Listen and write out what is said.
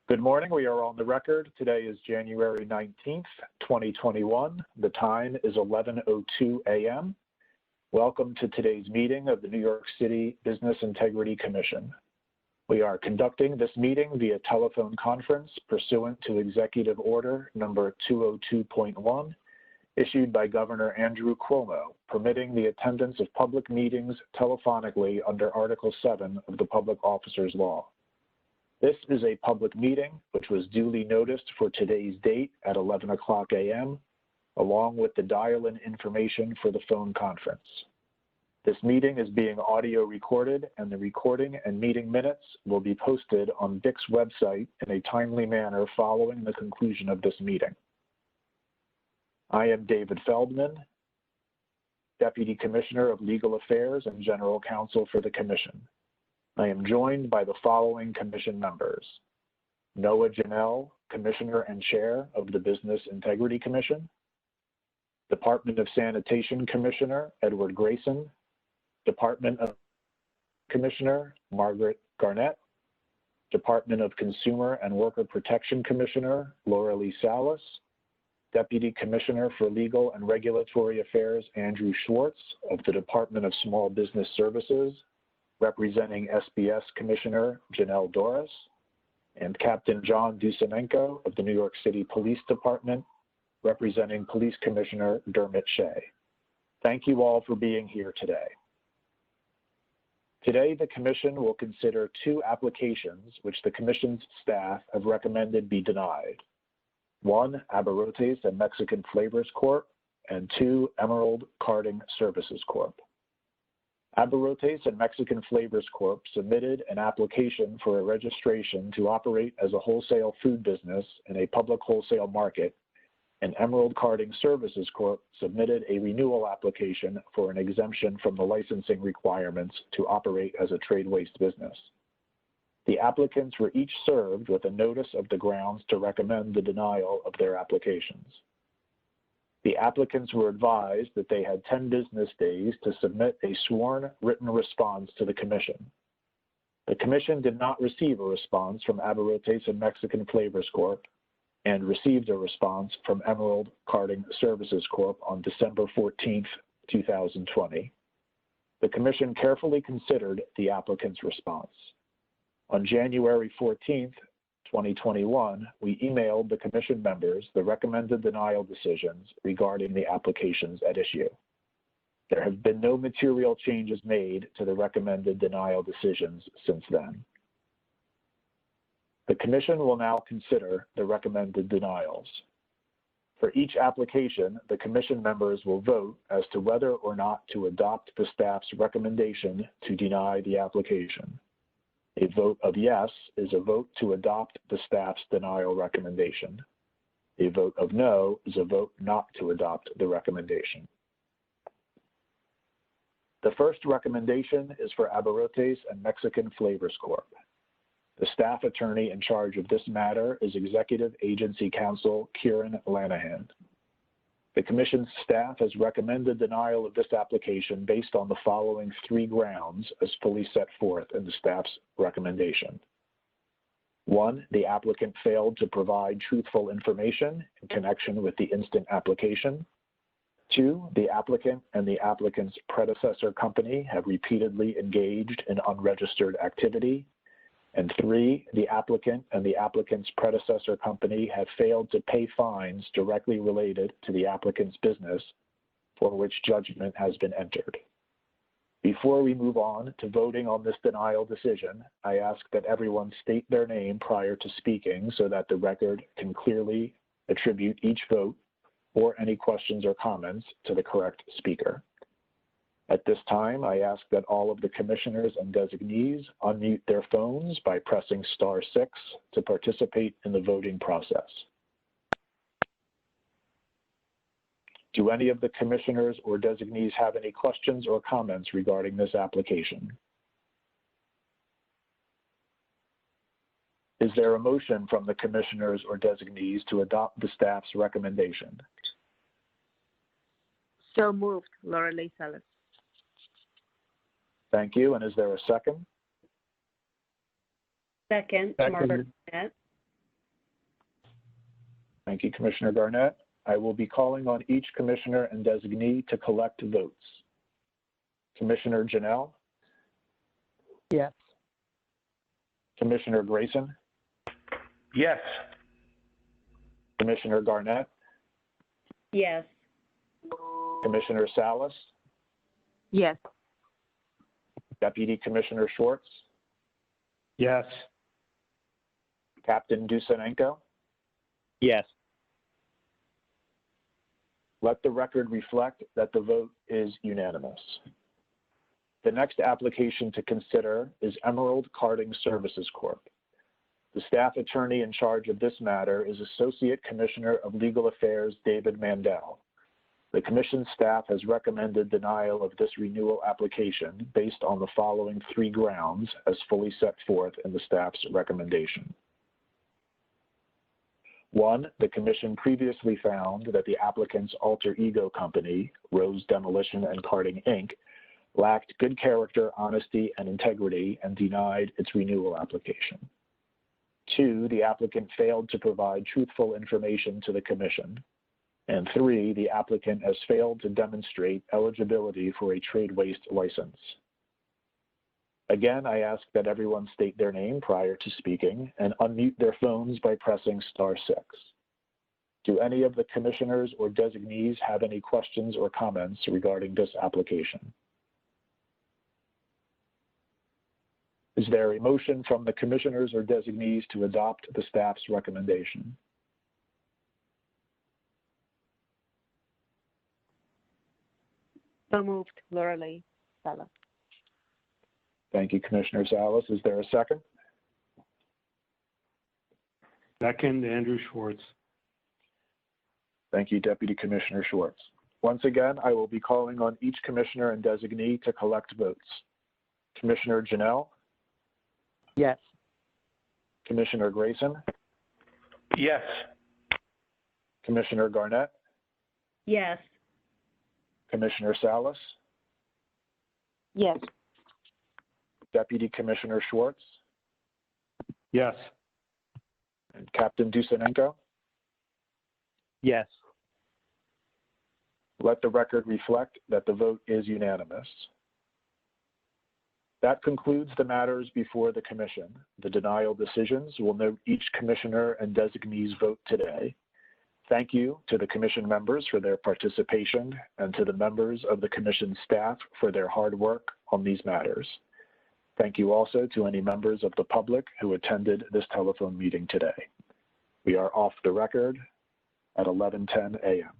Good morning. We are on the record. Today is January 19th, 2021. The time is 11:02 a.m. Welcome to today's meeting of the New York City Business Integrity Commission. We are conducting this meeting via telephone conference pursuant to Executive Order number 202.1, issued by Governor Andrew Cuomo, permitting the attendance of public meetings telephonically under Article 7 of the Public Officers Law. This is a public meeting which was duly noticed for today's date at 11 o'clock a.m., along with the dial-in information for the phone conference. This meeting is being audio recorded, and the recording and meeting minutes will be posted on DIC's website in a timely manner following the conclusion of this meeting. I am David Feldman, Deputy Commissioner of Legal Affairs and General Counsel for the Commission. I am joined by the following Commission members: Noah Janelle, Commissioner and Chair of the Business Integrity Commission; Department of Sanitation Commissioner Edward Grayson; Department of Commissioner Margaret Garnett; Department of Consumer and Worker Protection Commissioner Laura Lee Salas; Deputy Commissioner for Legal and Regulatory Affairs Andrew Schwartz of the Department of Small Business Services, representing SBS Commissioner Janelle Doris; and Captain John Dusenenko of the New York City Police Department, representing Police Commissioner Dermot Shea. Thank you all for being here today. Today, the Commission will consider two applications which the Commission's staff have recommended be denied. One, Abarrotes and Mexican Flavors Corp., and two, Emerald Carding Services Corp. Abarrotes and Mexican Flavors Corp. Submitted an application for a registration to operate as a wholesale food business in a public wholesale market, and Emerald Carding Services Corp. Submitted a renewal application for an exemption from the licensing requirements to operate as a trade waste business. The applicants were each served with a notice of the grounds to recommend the denial of their applications. The applicants were advised that they had 10 business days to submit a sworn written response to the Commission. The Commission did not receive a response from Abarrotes and Mexican Flavors Corp. And received a response from Emerald Carding Services Corp. On December 14th, 2020. The Commission carefully considered the applicant's response. On January 14th, 2021, we emailed the Commission members the recommended denial decisions regarding the applications at issue. There have been no material changes made to the recommended denial decisions since then. The Commission will now consider the recommended denials. For each application, the Commission members will vote as to whether or not to adopt the staff's recommendation to deny the application. A vote of yes is a vote to adopt the staff's denial recommendation. A vote of no is a vote not to adopt the recommendation. The first recommendation is for Abarrotes and Mexican Flavors Corp. The staff attorney in charge of this matter is Executive Agency Counsel Kieran Lanahan. The Commission's staff has recommended denial of this application based on the following three grounds as fully set forth in the staff's recommendation. One, the applicant failed to provide truthful information in connection with the instant application. Two, the applicant and the applicant's predecessor company have repeatedly engaged in unregistered activity. And three, the applicant and the applicant's predecessor company have failed to pay fines directly related to the applicant's business for which judgment has been entered. Before we move on to voting on this denial decision, I ask that everyone state their name prior to speaking so that the record can clearly attribute each vote or any questions or comments to the correct speaker. At this time, I ask that all of the commissioners and designees unmute their phones by pressing *6 to participate in the voting process. Do any of the commissioners or designees have any questions or comments regarding this application? Is there a motion from the commissioners or designees to adopt the staff's recommendation? So moved, Laura Lee Salas. Thank you. And is there a second? Second, Margaret Garnett. Thank you, Commissioner Garnett. I will be calling on each commissioner and designee to collect votes. Commissioner Janelle? Yes. Commissioner Grayson? Yes. Commissioner Garnett? Yes. Commissioner Salas? Yes. Deputy Commissioner Schwartz? Yes. Captain Dusanenko? Yes. Let the record reflect that the vote is unanimous. The next application to consider is Emerald Carding Services Corp. The staff attorney in charge of this matter is Associate Commissioner of Legal Affairs David Mandel. The Commission staff has recommended denial of this renewal application based on the following 3 grounds as fully set forth in the staff's recommendation. 1, the Commission previously found that the applicant's alter ego company, Rose Demolition and Carding, Inc., lacked good character, honesty, and integrity and denied its renewal application. 2, the applicant failed to provide truthful information to the Commission. And 3, the applicant has failed to demonstrate eligibility for a trade waste license. Again, I ask that everyone state their name prior to speaking and unmute their phones by pressing *6. Do any of the commissioners or designees have any questions or comments regarding this application? Is there a motion from the commissioners or designees to adopt the staff's recommendation? So moved, Lorelei Salas. Thank you, Commissioner Salas. Is there a second? Second, Andrew Schwartz. Thank you, Deputy Commissioner Schwartz. Once again, I will be calling on each commissioner and designee to collect votes. Commissioner Janelle? Yes. Commissioner Grayson? Yes. Commissioner Garnett? Yes. Commissioner Salas? Yes. Deputy Commissioner Schwartz? Yes. And Captain Dusanenko? Yes. Let the record reflect that the vote is unanimous. That concludes the matters before the Commission. The denial decisions will note each commissioner and designee's vote today. Thank you to the Commission members for their participation and to the members of the Commission staff for their hard work on these matters. Thank you also to any members of the public who attended this telephone meeting today. We are off the record at 11:10 a.m.